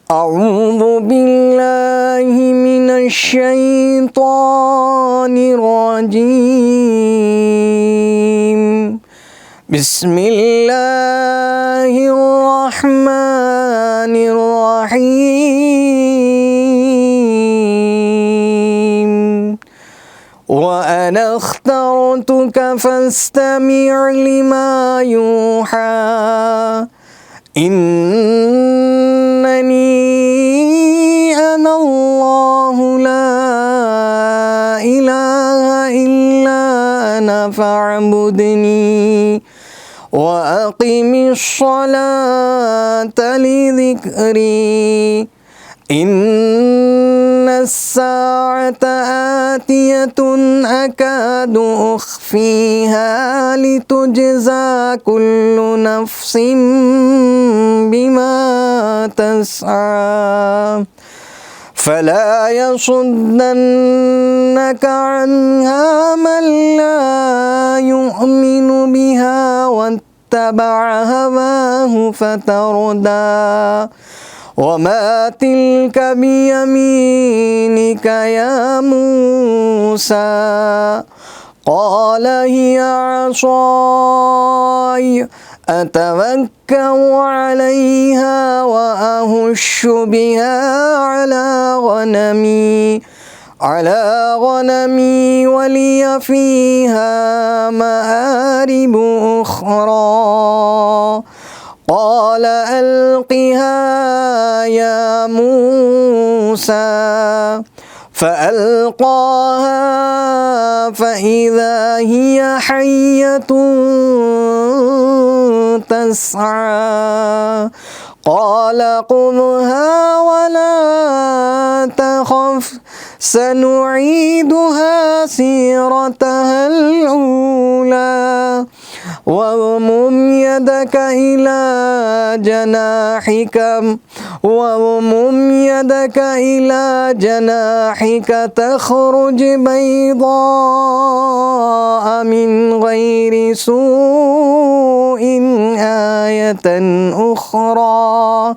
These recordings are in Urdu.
أعوذ بالله من الشيطان الرجيم. بسم الله الرحمن الرحيم. وأنا اخترتك فاستمع لما يوحى. إنني أنا الله لا إله إلا أنا فاعبدني وأقم الصلاة لذكري. إن الساعة آتية أكاد أخفيها لتجزى كل نفس بما تسعى. فلا يصدنك عنها من لا يؤمن بها واتبع هواه فتردى. وما تلك بيمينك يا موسى؟ قال هي عصاي أتوكأ عليها وأهش بها على غنمي ولي فيها مآرب أخرى. قال ألقها يا موسى. فألقاها فإذا هي حية تسعى. قال خذها ولا تخف سنعيدها سيرتها الأولى. واضمم يدك إلى جناحك تخرج بيضاء من غير سوء آية أخرى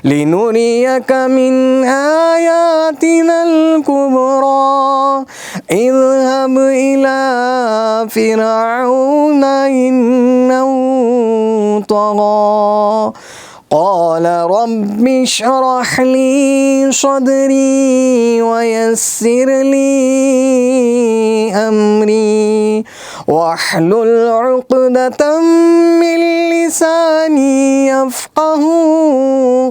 لنريك من آياتنا الكبرى. اذهب إلى فرعون إنه طغى. قال رب اشرح لي صدري ويسر لي أمري واحلل عقدة من لساني يفقه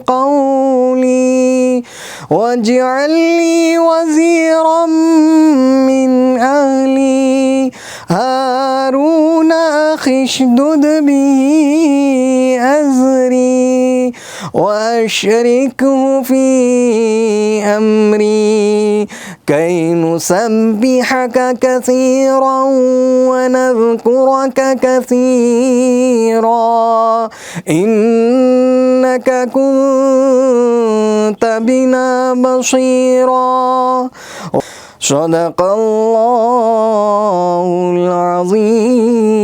قولي. واجعل لي وزيرا من أهلي هارون أخي اشدد به أزري وأشركه في أمري كي نسبحك كثيرا ونذكرك كثيرا إنك كنت بنا بصيرا. صدق الله العظيم.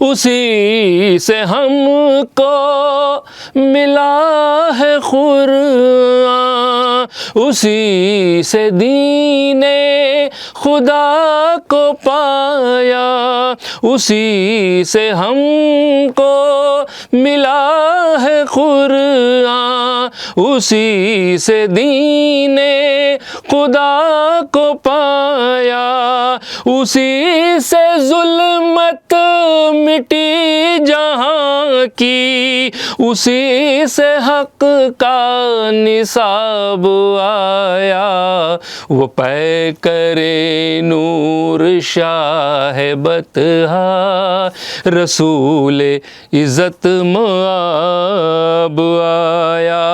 اسی سے ہم کو ملا ہے قرآن، اسی سے دین خدا کو پایا، اسی سے ہم کو ملا ہے قرآن، اسی سے دین خدا کو پایا، اسی سے ظلمت مٹی جہاں کی، اسی سے حق کا نصاب آیا، وہ پیکر نور شاہ بطحا رسول عزت مآب آیا۔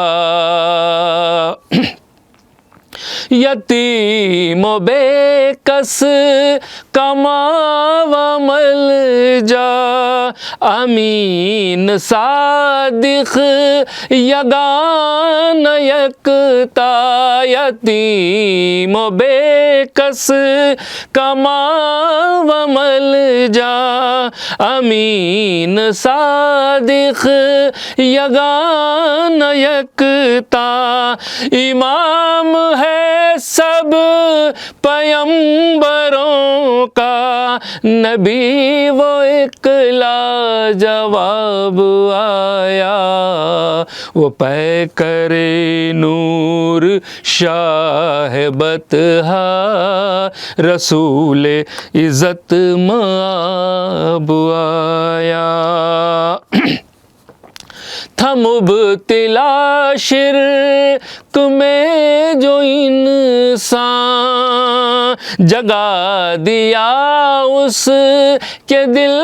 یتیم و بے کس کا ماوا ملجا، امین صادق یگانہ یکتا، یتیم و بے کس کا ماوا ملجا، امین صادق یگانہ یکتا، امام ہے سب پیمبروں کا، نبی وہ ایک لاجواب آیا، وہ پیکر نور شاہ بطحا رسول عزت مآب آیا۔ تھا مبتلا شرک میں جو انسان، جگا دیا اس کے دل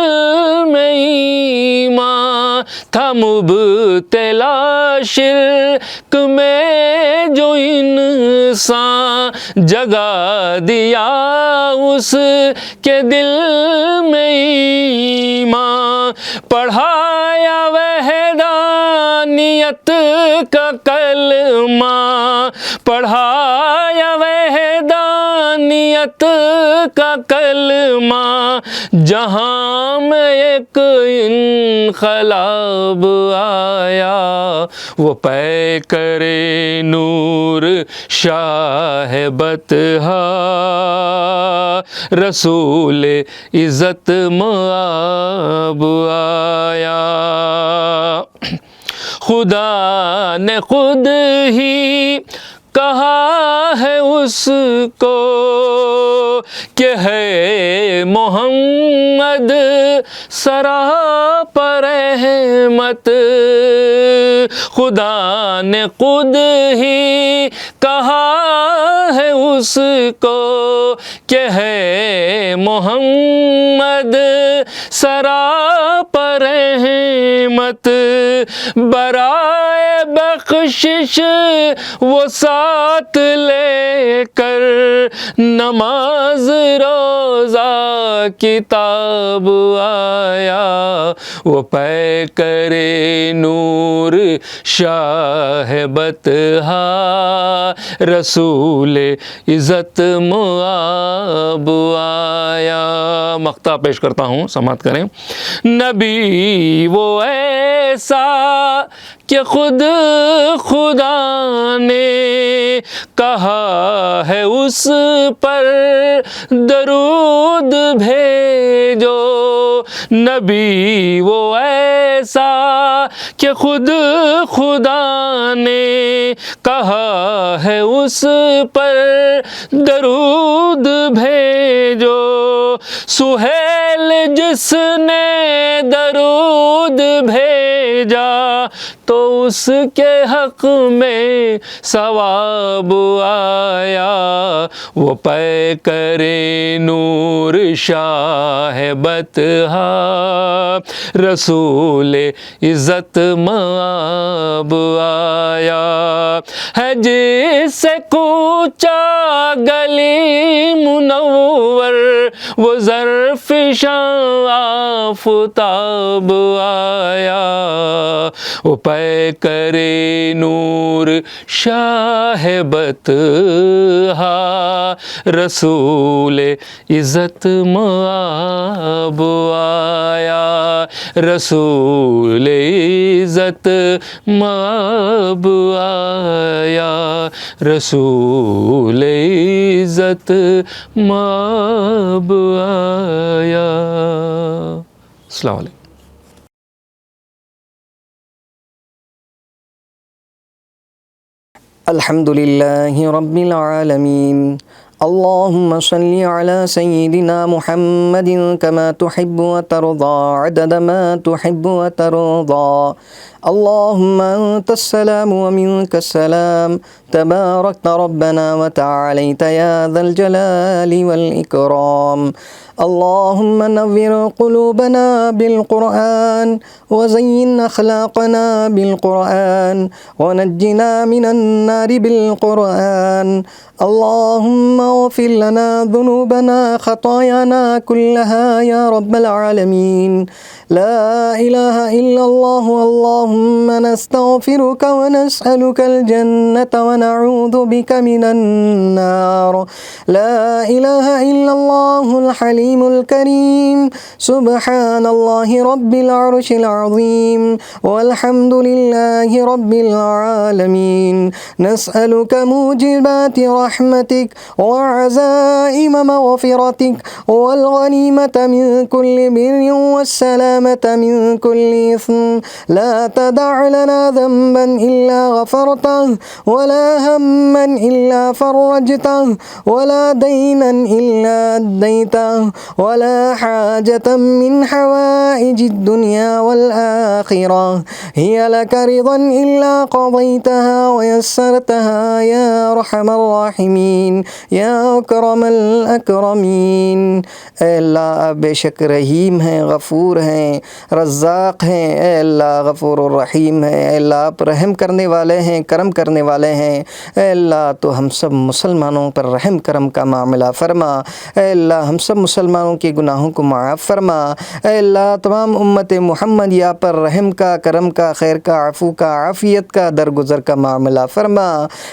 میں ایمان، تھا مبتلا شرک میں جو انسان، جگا دیا اس کے دل میں ایمان، پڑھایا وحدانیت کا کلمہ، پڑھایا وحدانیت کا کلمہ، جہاں میں ایک انقلاب آیا، وہ پیکر نور شاہ بطحا رسول عزت مآب آیا۔ خدا نے خود ہی کہا ہے اس کو کہ ہے محمد سراپا رحمت، خدا نے خود ہی کہا ہے اس کو کہ ہے محمد سراپا رحمت، برائے بخشش وہ ساتھ لے کر نماز روزہ کتاب آیا، وہ پیکر نور شاہ بطحا رسول عزت مآب آیا۔ مقطع پیش کرتا ہوں، سماعت کریں۔ نبی وہ ایسا کہ خود خدا نے کہا ہے اس پر درود بھیجو، نبی وہ ایسا کہ خود خدا نے کہا ہے اس پر درود بھیجو، سہیل جس نے درود بھیجا تو اس کے حق میں ثواب آیا، وہ پیکر نور شاہ بطحا رسول عزت مآب آیا، ہے جس سے کوچا گلی منور وہ ظرف شاہ آفتاب آیا، وہ پے کرے نور شاہ بت ہا رسول عزت مآب آیا رسول عزت مآب آیا رسول عزت مآب آیا. السلام علیکم. الحمد لله رب العالمين. اللهم صل على سيدنا محمد كما تحب وترضى عدد ما تحب وترضى. اللهم أنت السلام ومنك السلام تباركت ربنا وتعاليت يا ذا الجلال والإكرام. اللهم نور قلوبنا بالقرآن وزين أخلاقنا بالقرآن ونجنا من النار بالقرآن. اللهم اغفر لنا ذنوبنا خطايانا كلها يا رب العالمين. لا إله إلا الله. اللهم نستغفرك ونسألك الجنة ونعوذ بك من النار. لا إله إلا الله الحليم الكريم. سبحان الله رب العرش العظيم والحمد لله رب العالمين. نسألك موجبات رحمتك وعزائم مغفرتك والغنيمة من كل بر والسلامة من كل إثم. لا تدع لنا ذنبا إلا غفرته ولا هما إلا فرجته ولا دينا إلا أديته ولا حاجة من حوائج الدنيا والآخرة هي لك رضا إلا قضيتها ويسرتها يا أرحم الراحمين یا اکرم الاکرمین. اے اللہ آپ بے شک رحیم ہیں، غفور ہیں، رزاق ہیں. اے اللہ غفور الرحیم ہیں. اے اللہ آپ رحم کرنے والے ہیں، کرم کرنے والے ہیں. اے اللہ تو ہم سب مسلمانوں پر رحم کرم کا معاملہ فرما. اے اللہ ہم سب مسلمانوں کے گناہوں کو معاف فرما. اے اللہ تمام امت محمدیہ پر رحم کا، کرم کا، خیر کا، عفو کا، عافیت کا، درگزر کا معاملہ فرما.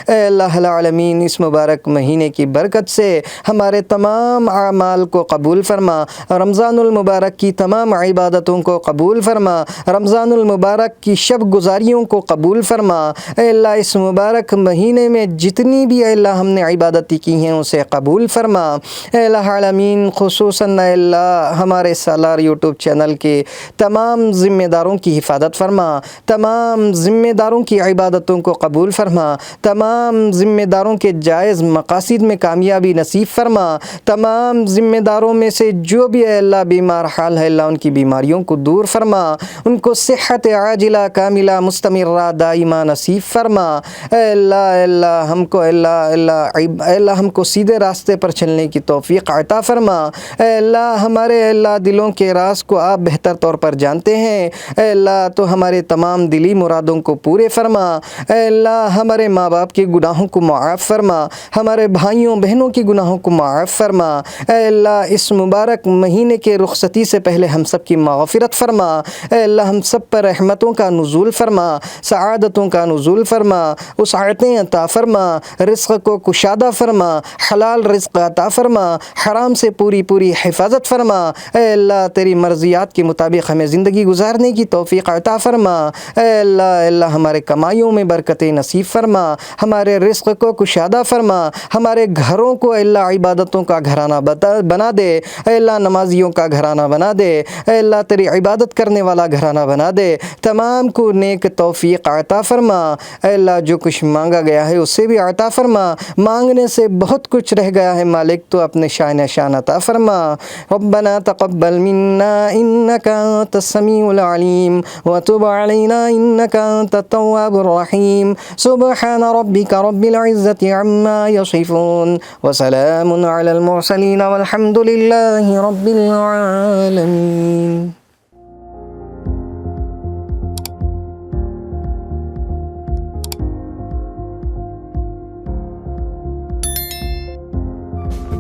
اے اللہ العالمین اس مبارک مہینے کی برکت سے ہمارے تمام اعمال کو قبول فرما. رمضان المبارک کی تمام عبادتوں کو قبول فرما. رمضان المبارک کی شب گزاریوں کو قبول فرما. اے اللہ اس مبارک مہینے میں جتنی بھی اے اللہ ہم نے عبادتیں کی ہیں اسے قبول فرما. اے اللہ العالمین خصوصاً اے اللہ ہمارے سالار یوٹیوب چینل کے تمام ذمہ داروں کی حفاظت فرما. تمام ذمہ داروں کی عبادتوں کو قبول فرما. تمام ذمہ داروں کے جائز مقاصد میں کامیابی نصیب فرما. تمام ذمہ داروں میں سے جو بھی اے اللہ بیمار حال ہے اللہ ان کی بیماریوں کو دور فرما. ان کو صحت عاجلہ کاملہ مستمرہ دائمہ نصیب فرما. اے اللہ ہم کو اے اللہ ہم کو سیدھے راستے پر چلنے کی توفیق عطا فرما. اے اللہ ہمارے اے اللہ دلوں کے راز کو آپ بہتر طور پر جانتے ہیں. اے اللہ تو ہمارے تمام دلی مرادوں کو پورے فرما. اے اللہ ہمارے ماں باپ کے گناہوں کو معاف فرما. ہمارے بھائیوں بہنوں کے گناہوں کو معاف فرما. اے اللہ اس مبارک مہینے کے رخصتی سے پہلے ہم سب کی مغفرت فرما. اے اللہ ہم سب پر رحمتوں کا نزول فرما، سعادتوں کا نزول فرما، وسعتیں عطا فرما، رزق کو کشادہ فرما، حلال رزق عطا فرما، حرام سے پوری حفاظت فرما. اے اللہ تیری مرضیات کے مطابق ہمیں زندگی گزارنے کی توفیق عطا فرما. اے اللہ ہمارے کمائیوں میں برکتیں نصیب فرما. ہمارے رزق کو کشادہ فرما. ہمارے گھروں کو اے اللہ عبادتوں کا گھرانہ بنا دے. اے اللہ نمازیوں کا گھرانہ بنا دے. اے اللہ تیری عبادت کرنے والا گھرانہ بنا دے. تمام کو نیک توفیق عطا فرما. اے اللہ جو کچھ مانگا گیا ہے اسے بھی عطا فرما. مانگنے سے بہت کچھ رہ گیا ہے مالک تو اپنے شان عطا فرما. ربنا تقبل منا انك انت السميع العليم وتب علينا انك انت التواب الرحيم. سبحان ربك رب العزة عما يصفون وسلام على المرسلين والحمد لله رب العالمين.